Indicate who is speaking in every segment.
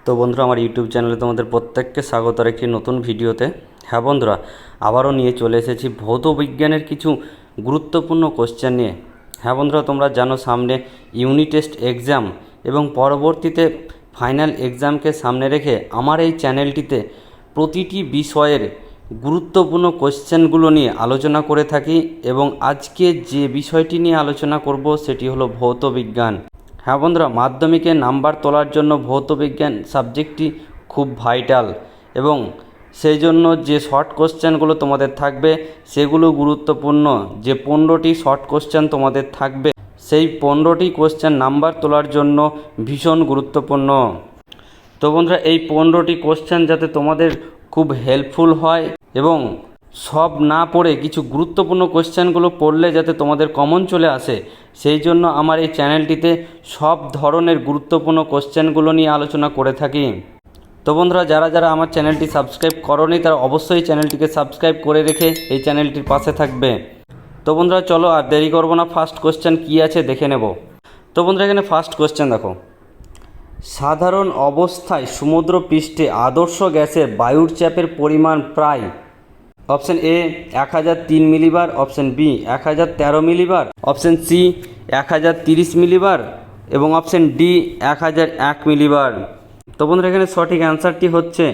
Speaker 1: তো বন্ধুরা, আমার ইউটিউব চ্যানেলে তোমাদের প্রত্যেককে স্বাগত আর একটি নতুন ভিডিওতে। হ্যাঁ বন্ধুরা, আবারও নিয়ে চলে এসেছি ভৌত বিজ্ঞানের কিছু গুরুত্বপূর্ণ কোশ্চেন নিয়ে। হ্যাঁ বন্ধুরা, তোমরা জানো সামনে ইউনিট টেস্ট এক্সাম এবং পরবর্তীতে ফাইনাল এক্সামকে সামনে রেখে আমার এই চ্যানেলটিতে প্রতিটি বিষয়ের গুরুত্বপূর্ণ কোশ্চেনগুলো নিয়ে আলোচনা করে থাকি এবং আজকে যে বিষয়টি নিয়ে আলোচনা করব সেটি হলো ভৌত বিজ্ঞান। হ্যাঁ বন্ধুরা, মাধ্যমিকে নাম্বার তোলার জন্য ভৌত বিজ্ঞান সাবজেক্টটি খুব ভাইটাল এবং সেই জন্য যে শর্ট কোশ্চেনগুলো তোমাদের থাকবে সেগুলো গুরুত্বপূর্ণ। যে 15টি শর্ট কোশ্চেন তোমাদের থাকবে সেই 15টি কোশ্চেন নাম্বার তোলার জন্য ভীষণ গুরুত্বপূর্ণ। তো বন্ধুরা, এই 15টি কোশ্চেন যাতে তোমাদের খুব হেল্পফুল হয় এবং সব না পড়ে কিছু গুরুত্বপূর্ণ কোশ্চেনগুলো পড়লে যাতে তোমাদের কমন চলে আসে, সেই জন্য আমার এই চ্যানেলটিতে সব ধরনের গুরুত্বপূর্ণ কোশ্চেনগুলো নিয়ে আলোচনা করে থাকি। তো বন্ধুরা, যারা যারা আমার চ্যানেলটি সাবস্ক্রাইব করোনি তারা অবশ্যই চ্যানেলটিকে সাবস্ক্রাইব করে রেখে এই চ্যানেলটির পাশে থাকবে। তো বন্ধুরা চলো আর দেরি করবো না, ফার্স্ট কোশ্চেন কী আছে দেখে নেব। তো বন্ধুরা, এখানে ফার্স্ট কোশ্চেন দেখো, সাধারণ অবস্থায় সমুদ্র পৃষ্ঠে আদর্শ গ্যাসের বায়ুর চাপের পরিমাণ প্রায় option A 1003 millibar, option B 1013 millibar, option C 1030 millibar এবং অপশন ডি 1001 মিলিবার। তো বন্ধুরা, এখানে সঠিক অ্যান্সারটি হচ্ছে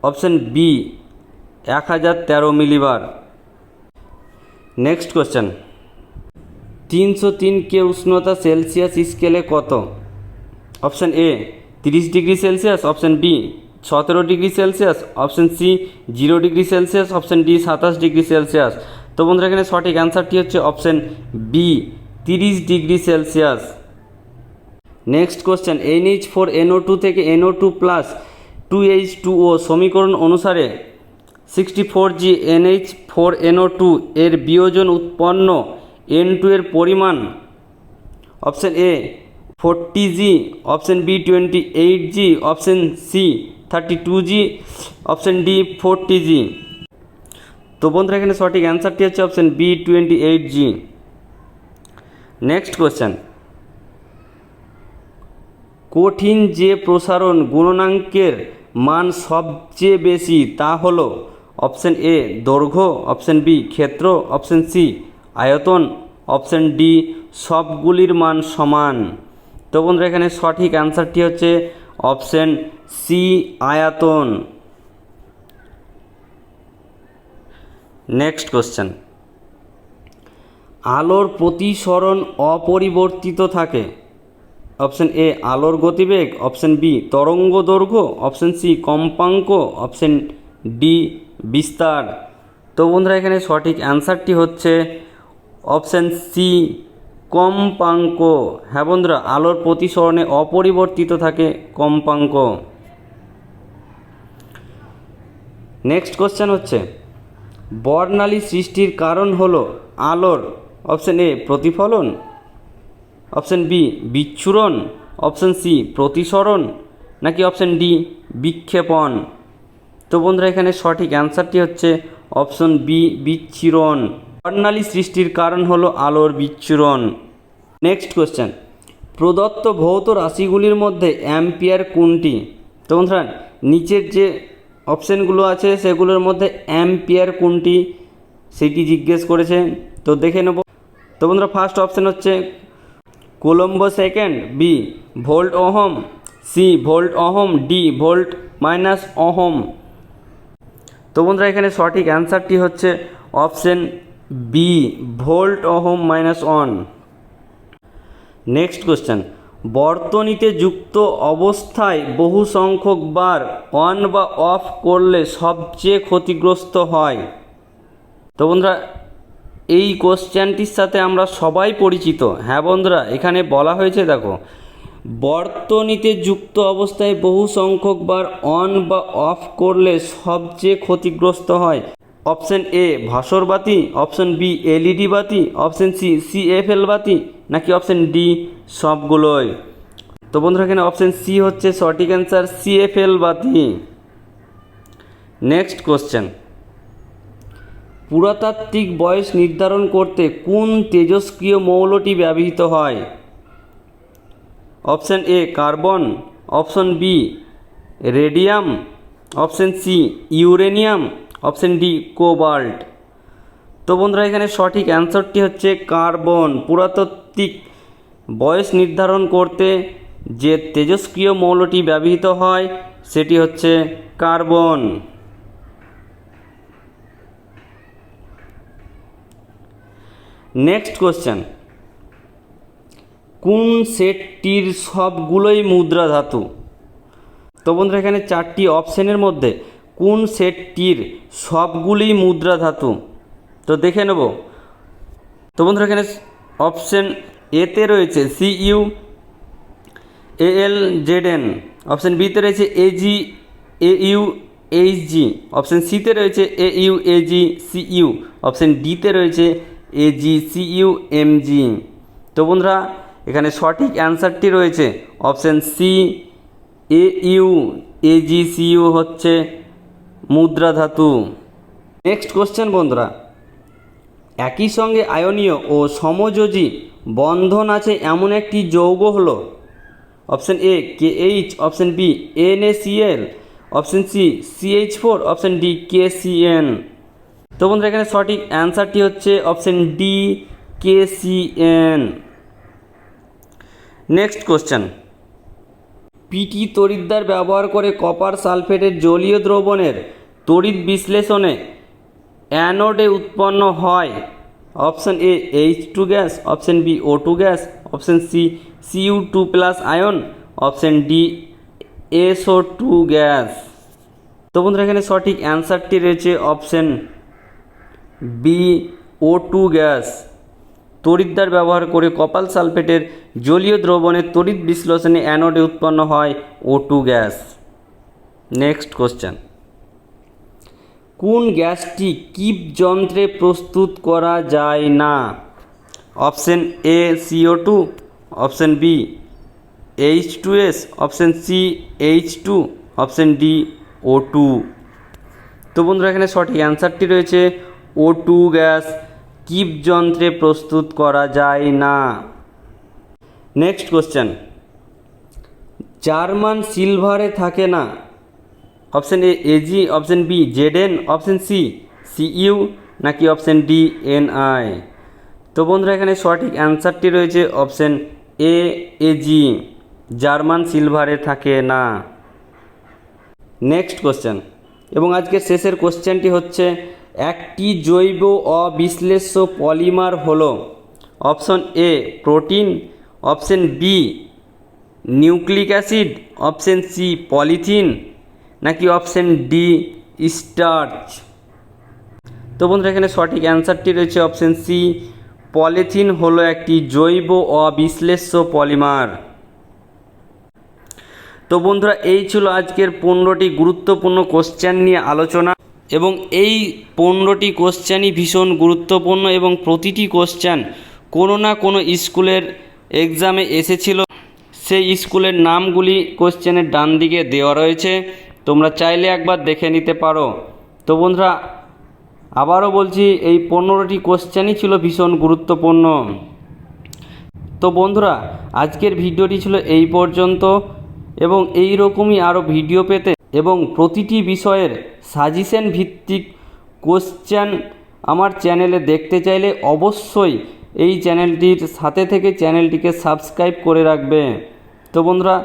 Speaker 1: option B 1013 millibar. Next question, 303 K উষ্ণতা সেলসিয়াস স্কেলে কত? Option A 30 degree Celsius, option B 17 degree Celsius, option C 0 degree Celsius, option D 27 degree Celsius. তো বন্ধুরা, এখানে সঠিক অ্যান্সারটি হচ্ছে option B 30 degree Celsius. Next question, NH4NO2 থেকে NO2 প্লাস 2H2O সমীকরণ অনুসারে 64G NH4NO2 এর বিয়োজন উৎপন্ন N2 এর পরিমাণ option A 40G, option B 28G, option C 32G, option D 40G। তো বন্ধুরা, এখানে সঠিক অ্যান্সারটি হচ্ছে option B 28G। Next question, কঠিন যে প্রসারণ গুণাঙ্কের মান সবচেয়ে বেশি তা হলো অপশন এ দৈর্ঘ্য, অপশন বি ক্ষেত্র, অপশন সি আয়তন, অপশন ডি সবগুলির মান সমান। তো বন্ধুরা, এখানে সঠিক অ্যান্সারটি হচ্ছে অপশন সি আয়তন। নেক্সট কোশ্চেন, আলোর প্রতিসরণ অপরিবর্তিত থাকে। অপশন এ আলোর গতিবেগ, অপশন বি তরঙ্গ দৈর্ঘ্য, অপশন সি কম্পাঙ্ক, অপশন ডি বিস্তার। তো বন্ধুরা, এখানে সঠিক অ্যান্সারটি হচ্ছে অপশন সি কম্পাঙ্ক। হ্যাঁ বন্ধুরা, আলোর প্রতিসরণে অপরিবর্তিত থাকে কম্পাঙ্ক। নেক্সট কোশ্চেন হচ্ছে, বর্ণালী সৃষ্টির কারণ হলো আলোর অপশন এ প্রতিফলন, অপশন বি বিচ্ছুরণ, অপশন সি প্রতিসরণ নাকি অপশন ডি বিক্ষেপণ। তো বন্ধুরা, এখানে সঠিক অ্যান্সারটি হচ্ছে অপশন বি বিচ্ছুরণ। বর্ণালী সৃষ্টির কারণ হলো আলোর বিচ্ছুরণ। নেক্সট কোশ্চেন, প্রদত্ত ভৌত রাশিগুলির মধ্যে অ্যাম্পিয়ার কোনটি? তো বন্ধুরা, নিচের যে অপশানগুলো আছে সেগুলোর মধ্যে অ্যাম্পিয়ার কোনটি সেটি জিজ্ঞেস করেছে, তো দেখে নেব। তো বন্ধুরা, ফার্স্ট অপশান হচ্ছে coulomb second, B volt ohm, C volt ohm, D volt minus ohm. তো বন্ধুরা, এখানে সঠিক অ্যান্সারটি হচ্ছে option B volt ohm minus 1। Next question, বর্তনীতে যুক্ত অবস্থায় বহু সংখ্যক বার অন বা অফ করলে সবচেয়ে ক্ষতিগ্রস্ত হয়। তো বন্ধুরা, এই কোশ্চেনটির সাথে আমরা সবাই পরিচিত। হ্যাঁ বন্ধুরা, এখানে বলা হয়েছে দেখো, বর্তনীতে যুক্ত অবস্থায় বহু সংখ্যক বার অন বা অফ করলে সবচেয়ে ক্ষতিগ্রস্ত হয়। অপশন এ ভাসর বাতি, অপশন বি এলইডি বাতি, অপশন সি সিএফএল বাতি নাকি অপশন ডি সবগুলোই। তো বন্ধুরা, এখানে অপশন সি হচ্ছে সঠিক অ্যান্সার, সিএফএল বাতি। নেক্সট কোশ্চেন, পুরাতাত্ত্বিক বয়স নির্ধারণ করতে কোন তেজস্ক্রিয় মৌলটি ব্যবহৃত হয়? Option A carbon, option B radium, option C uranium, option D cobalt. তো বন্ধুরা এখানে সঠিক অ্যান্সারটি হচ্ছে কার্বন। পুরাতাত্ত্বিক বয়স নির্ধারণ করতে যে তেজস্ক্রিয় মৌলটি ব্যবহৃত হয় সেটি হচ্ছে কার্বন। নেক্সট কোশ্চেন, কোন সেটটির সবগুলোই মুদ্রা ধাতু? তো বন্ধুরা এখানে চারটি অপশানের মধ্যে কোন সেটটির সবগুলি মুদ্রা ধাতু? তো দেখে নেব। তো বন্ধুরা এখানে অপশন এতে রয়েছে সিইউ AlZn, অপশন বিতে রয়েছে AG AU HG, অপশন সিতে রয়েছে AU AG CU, অপশন ডিতে রয়েছে AG CU MG। তো বন্ধুরা এখানে সঠিক অ্যান্সারটি রয়েছে option C AU AG CU হচ্ছে মুদ্রা ধাতু। নেক্সট কোশ্চেন বন্ধুরা, একই সঙ্গে আয়নীয় ও সমযোজী বন্ধন আছে এমন একটি যৌগ হলো option A KH, option B NaCl, option C CH4, option D KCN। তো বন্ধুরা এখানে সঠিক অ্যান্সারটি হচ্ছে option D KCN। Next question, PT তড়িৎদ্বার ব্যবহার করে কপার সালফেটের জলীয় দ্রবণের তড়িৎ বিশ্লেষণে অ্যানোডে উৎপন্ন হয় option A H2 gas, option B O2 gas, option C Cu2 plus ion, option D SO2 gas. তো বন্ধুরা এখানে সঠিক অ্যান্সারটি রয়েছে অপশন বি O2 গ্যাস। তড়িৎদ্বার ব্যবহার করে কপার সালফেটের জলীয় দ্রবণের তড়িৎ বিশ্লেষণে অ্যানোডে উৎপন্ন হয় O2 গ্যাস। নেক্সট কোশ্চেন, কোন গ্যাসটি কিপ যন্ত্রে প্রস্তুত করা যায় না? Option A CO2, option B H2S, option C H2, option D O2। তো বন্ধুরা এখানে সঠিক অ্যান্সারটি রয়েছে O2 গ্যাস কিপ যন্ত্রে প্রস্তুত করা যায় না। নেক্সট কোশ্চেন, জার্মান সিলভারে থাকে না option A AG, option B Zn, option C CU নাকি অপশন ডি Ni। তো বন্ধুরা এখানে সঠিক অ্যান্সারটি রয়েছে অপশন এ AG, জার্মান সিলভারে থাকে না। নেক্সট কোশ্চেন এবং আজকের শেষের কোশ্চেনটি হচ্ছে, একটি জৈব অবিশ্লেষ্য পলিমার হলো option A protein, option B nucleic acid, option C polythene নাকি অপশন ডি স্টার্চ। তো বন্ধুরা এখানে সঠিক অ্যান্সারটি রয়েছে অপশন সি পলিথিন হলো একটি জৈব অবিশ্লেষ্য পলিমার। তো বন্ধুরা এই ছিল আজকের 15টি গুরুত্বপূর্ণ কোশ্চেন নিয়ে আলোচনা, এবং এই 15টি কোশ্চেনই ভীষণ গুরুত্বপূর্ণ এবং প্রতিটি কোশ্চেন কোনো না কোনো স্কুলের এক্সামে এসেছিল। সেই স্কুলের নামগুলি কোশ্চেনের ডান দিকে দেওয়া রয়েছে, তোমরা চাইলে একবার দেখে নিতে পারো। তো বন্ধুরা আবারও বলছি, এই 15টি কোশ্চেনই ছিল ভীষণ গুরুত্বপূর্ণ। তো বন্ধুরা আজকের ভিডিওটি ছিল এই পর্যন্ত, এবং এই রকমই আরও ভিডিও পেতে এবং প্রতিটি বিষয়ের সাজেশন ভিত্তিক কোশ্চেন আমার চ্যানেলে দেখতে চাইলে অবশ্যই এই চ্যানেলটির সাথে থেকে চ্যানেলটিকে সাবস্ক্রাইব করে রাখবে। তো বন্ধুরা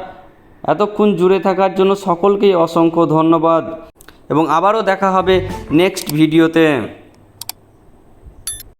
Speaker 1: এতক্ষণ জুড়ে থাকার জন্য সকলকেই অসংখ্য ধন্যবাদ, এবং আবারও দেখা হবে নেক্সট ভিডিওতে।